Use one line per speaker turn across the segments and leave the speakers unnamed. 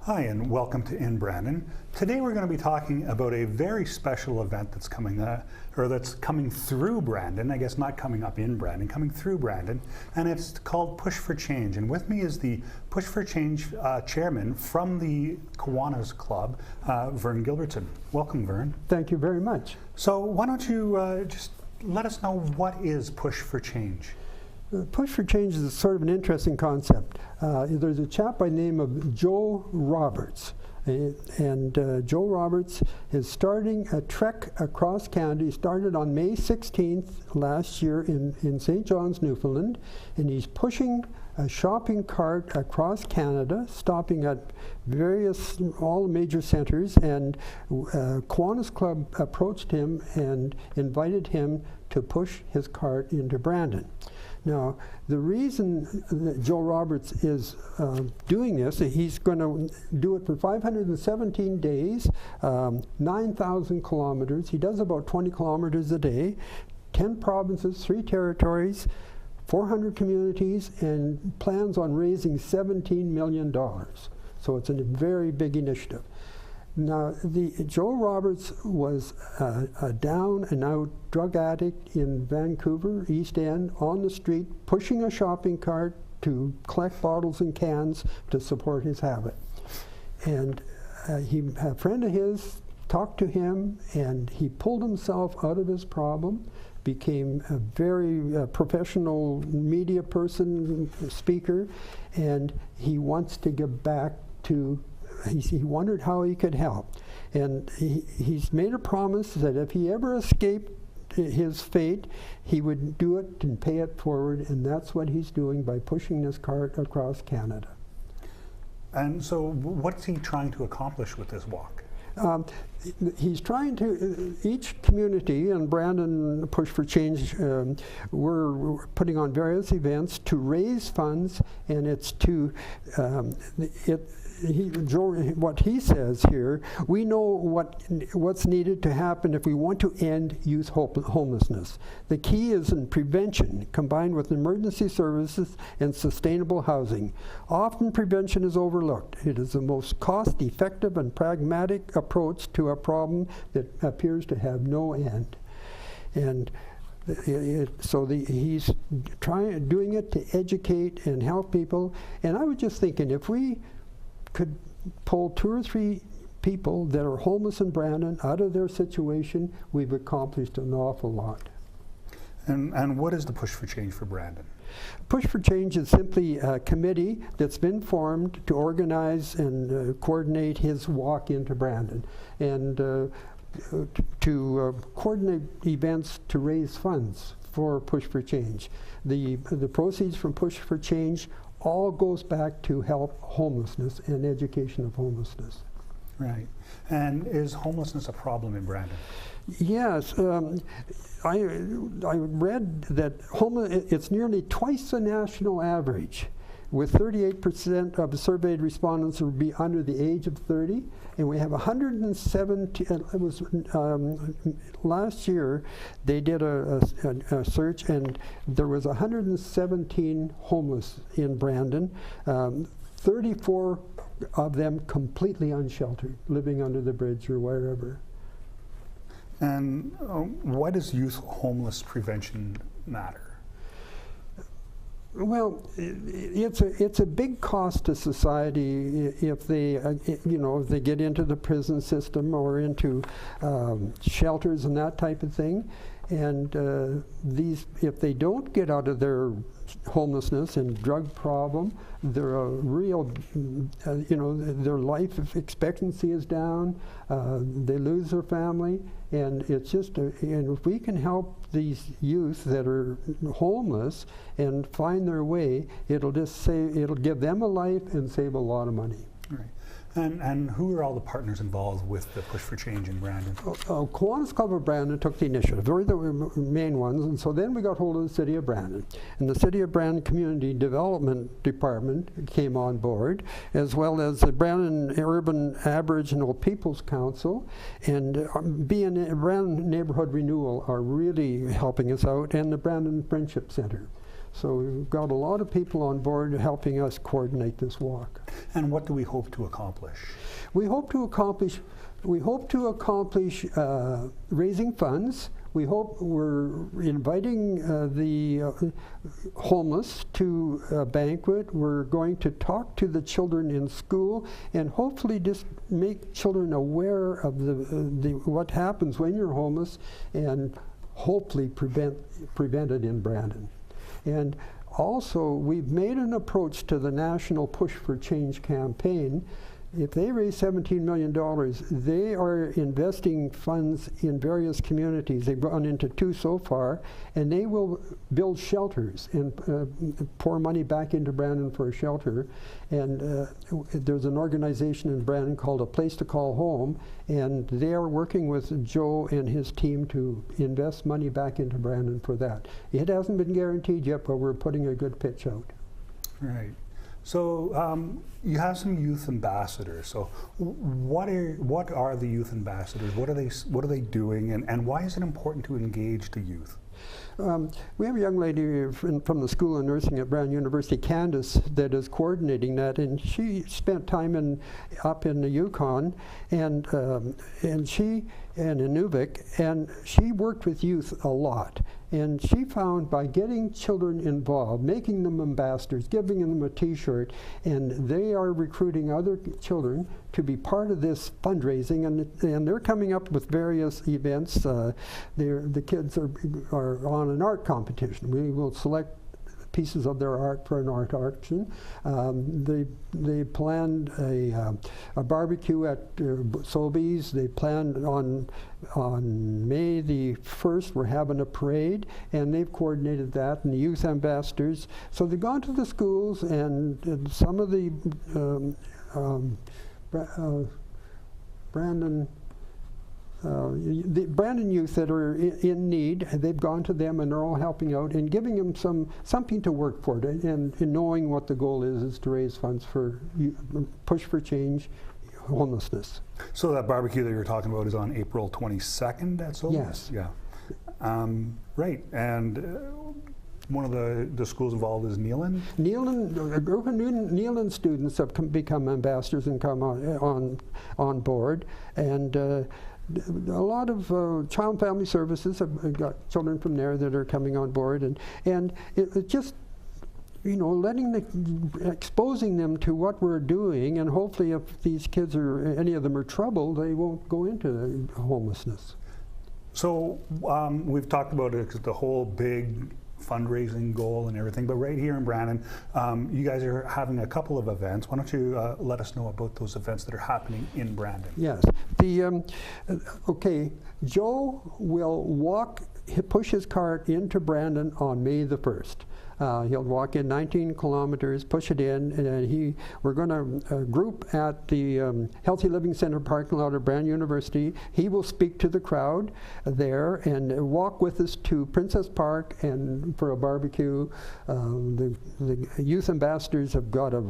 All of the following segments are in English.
Hi, and welcome to In Brandon. Today we're going to be talking about a very special event that's coming through Brandon. I guess not coming up in Brandon, coming through Brandon, and it's called Push for Change. And with me is the Push for Change chairman from the Kiwanis Club, Vern Gilbertson. Welcome, Vern.
Thank you very much.
So why don't you just let us know what is Push for Change?
Push for Change is sort of an interesting concept. There's a chap by the name of Joe Roberts. And Joe Roberts is starting a trek across Canada. He started on May 16th last year in St. John's, Newfoundland. And he's pushing a shopping cart across Canada, stopping at all major centers. And Kiwanis Club approached him and invited him to push his cart into Brandon. Now, the reason that Joe Roberts is doing this, he's going to do it for 517 days, 9,000 kilometers. He does about 20 kilometers a day, 10 provinces, 3 territories, 400 communities, and plans on raising $17 million. So it's a very big initiative. Now, Joe Roberts was a down-and-out drug addict in Vancouver, East End, on the street, pushing a shopping cart to collect bottles and cans to support his habit. And a friend of his talked to him, and he pulled himself out of his problem, became a very professional media person, speaker, and he wants to give back to he wondered how he could help. And he's made a promise that if he ever escaped his fate, he would do it and pay it forward, and that's what he's doing by pushing this cart across Canada.
And so what's he trying to accomplish with this walk?
He's trying to, each community, and Brandon Push for Change, we're putting on various events to raise funds, and it's to, what he says here, we know what's needed to happen if we want to end youth homelessness. The key is in prevention, combined with emergency services and sustainable housing. Often prevention is overlooked. It is the most cost-effective and pragmatic approach to a problem that appears to have no end. And he's doing it to educate and help people. And I was just thinking, if we could pull 2 or 3 people that are homeless in Brandon out of their situation, we've accomplished an awful lot.
And what is the Push for Change for Brandon?
Push for Change is simply a committee that's been formed to organize and coordinate his walk into Brandon, and to coordinate events to raise funds for Push for Change. The proceeds from Push for Change all goes back to help homelessness and education of homelessness.
Right. And is homelessness a problem in Brandon?
Yes. I read that it's nearly twice the national average, with 38% of the surveyed respondents would be under the age of 30, and we have 170. It was last year they did a search, and there was 117 homeless in Brandon. 34 of them completely unsheltered, living under the bridge or wherever.
And why does youth homeless prevention matter? Well,
it's a big cost to society if they if they get into the prison system or into shelters and that type of thing. And if they don't get out of their homelessness and drug problem, they're a real, their life expectancy is down. They lose their family, and it's just, and if we can help these youth that are homeless and find their way, it'll give them a life and save a lot of money.
Right. And who are all the partners involved with the Push for Change in Brandon?
Kiwanis Club of Brandon took the initiative. They were the main ones, and so then we got hold of the City of Brandon. And the City of Brandon Community Development Department came on board, as well as the Brandon Urban Aboriginal Peoples Council, and Brandon Neighborhood Renewal are really helping us out, and the Brandon Friendship Center. So we've got a lot of people on board helping us coordinate this walk.
And what do we hope to accomplish?
We hope to accomplish raising funds. We're inviting the homeless to a banquet. We're going to talk to the children in school and hopefully just make children aware of what happens when you're homeless, and hopefully prevent it in Brandon. And also, we've made an approach to the National Push for Change campaign. If they raise $17 million, they are investing funds in various communities. They've gone into 2 so far, and they will build shelters and pour money back into Brandon for a shelter. And there's an organization in Brandon called A Place to Call Home, and they are working with Joe and his team to invest money back into Brandon for that. It hasn't been guaranteed yet, but we're putting a good pitch out.
Right. So you have some youth ambassadors. So what are the youth ambassadors? What are they doing, and why is it important to engage the youth?
We have a young lady from the School of Nursing at Brown University, Candace, that is coordinating that, and she spent time up in the Yukon, and in Inuvik, and she worked with youth a lot. And she found by getting children involved, making them ambassadors, giving them a T-shirt, and they are recruiting other children to be part of this fundraising, and they're coming up with various events. The kids are on an art competition. We will select pieces of their art for an art auction. They planned a barbecue at Sobeys. They planned on May the 1st, we're having a parade, and they've coordinated that, and the youth ambassadors. So they've gone to the schools, and some of the Brandon youth that are in need, they've gone to them, and they're all helping out and giving them something to work for, and knowing what the goal is to raise funds for Push for Change, homelessness.
So that barbecue that you're talking about is on April 22nd at Sobeys?
Yes.
Yeah. Right. And one of the schools involved is Neelan?
Neelan, a group of Neelan students have become ambassadors and come on board, and a lot of Child and Family Services have got children from there that are coming on board, and it just, you know, exposing them to what we're doing, and hopefully if these kids any of them are troubled, they won't go into homelessness. So
we've talked about it, the whole big fundraising goal and everything, but right here in Brandon, you guys are having a couple of events. Why don't you let us know about those events that are happening in Brandon?
Yes. Okay, Joe will push his cart into Brandon on May the 1st. He'll walk in 19 kilometers, push it in, and we're going to group at the Healthy Living Center parking lot at Brown University. He will speak to the crowd there and walk with us to Princess Park and for a barbecue. The youth ambassadors have got a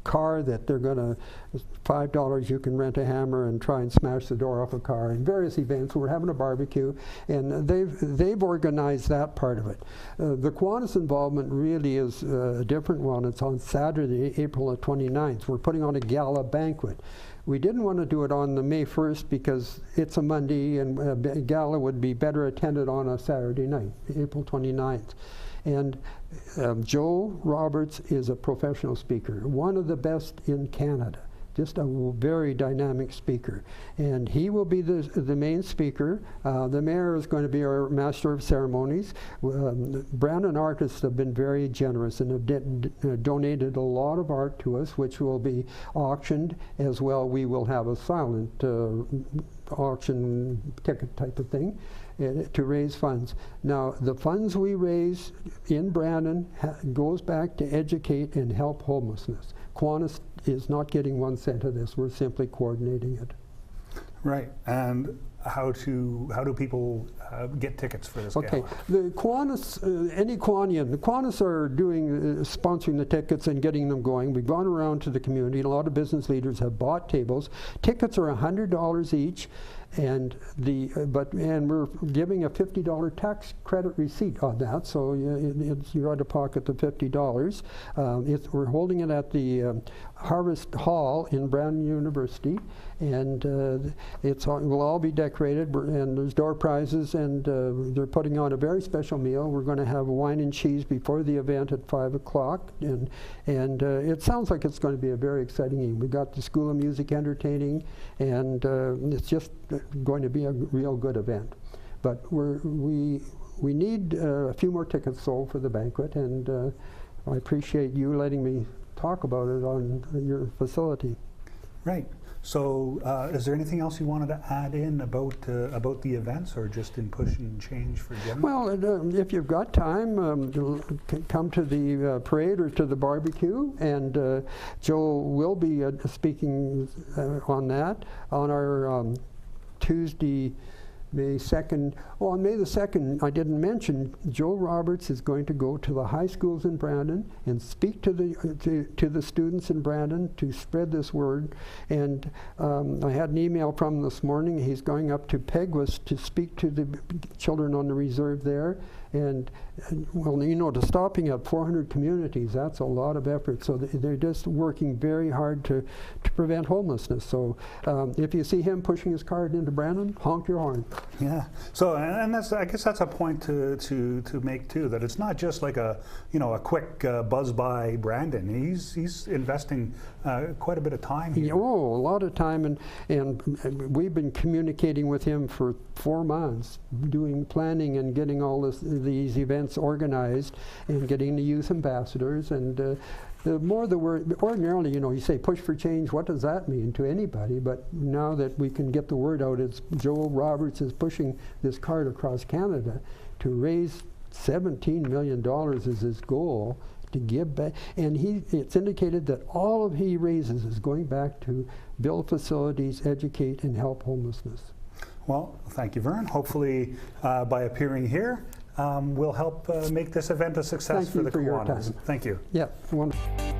car that they're going to, $5 you can rent a hammer and try and smash the door off a car, and various events. We're having a barbecue, and they've organized that part of it. The Kiwanis involvement really is a different one. It's on Saturday, April 29th. We're putting on a gala banquet. We didn't want to do it on the May 1st because it's a Monday, and a gala would be better attended on a Saturday night, April 29th. And Joe Roberts is a professional speaker, one of the best in Canada, just a very dynamic speaker. And he will be the main speaker. The mayor is going to be our master of ceremonies. Brandon artists have been very generous and have donated a lot of art to us, which will be auctioned as well. We will have a silent auction ticket type of thing to raise funds. Now, the funds we raise in Brandon goes back to educate and help homelessness. Kiwanis is not getting 1 cent of this. We're simply coordinating it.
Right. And how do people get tickets for this
Okay,
gala?
the Kiwanis, any Kiwanian, the Kiwanis are sponsoring the tickets and getting them going. We've gone around to the community. A lot of business leaders have bought tables. Tickets are $100 each, And we're giving a $50 tax credit receipt on that, so you're out of pocket the $50. We're holding it at the Harvest Hall in Brandon University, and will all be decorated, and there's door prizes, and they're putting on a very special meal. We're going to have wine and cheese before the event at 5 o'clock, and it sounds like it's going to be a very exciting evening. We've got the School of Music entertaining, and it's just going to be a real good event. But we need a few more tickets sold for the banquet, and I appreciate you letting me talk about it on your facility.
Right. So is there anything else you wanted to add in about the events, or just in Push and Change for general?
Well, if you've got time, come to the parade or to the barbecue, and Joe will be speaking on that on our Tuesday, May 2nd. Oh, on May the 2nd, I didn't mention, Joe Roberts is going to go to the high schools in Brandon and speak to the students in Brandon to spread this word. And I had an email from him this morning. He's going up to Peguis to speak to the children on the reserve there. And well, you know, to stopping up 400 communities, that's a lot of effort. So they're just working very hard to prevent homelessness. So if you see him pushing his cart into Brandon, honk your horn.
Yeah. So, and I guess that's a point to make too, that it's not just like a quick buzz by Brandon. He's investing quite a bit of time here.
Oh, a lot of time, and we've been communicating with him for 4 months, doing planning and getting all these events organized, and getting the youth ambassadors. And the more the word, ordinarily, you say push for change, what does that mean to anybody? But now that we can get the word out, it's Joel Roberts is pushing this cart across Canada to raise $17 million is his goal to give back. And it's indicated that all of he raises is going back to build facilities, educate, and help homelessness.
Well, thank you, Vern. Hopefully, by appearing here, we'll help make this event a success for the Kiwanis.
Thank you. Yeah. Wonderful.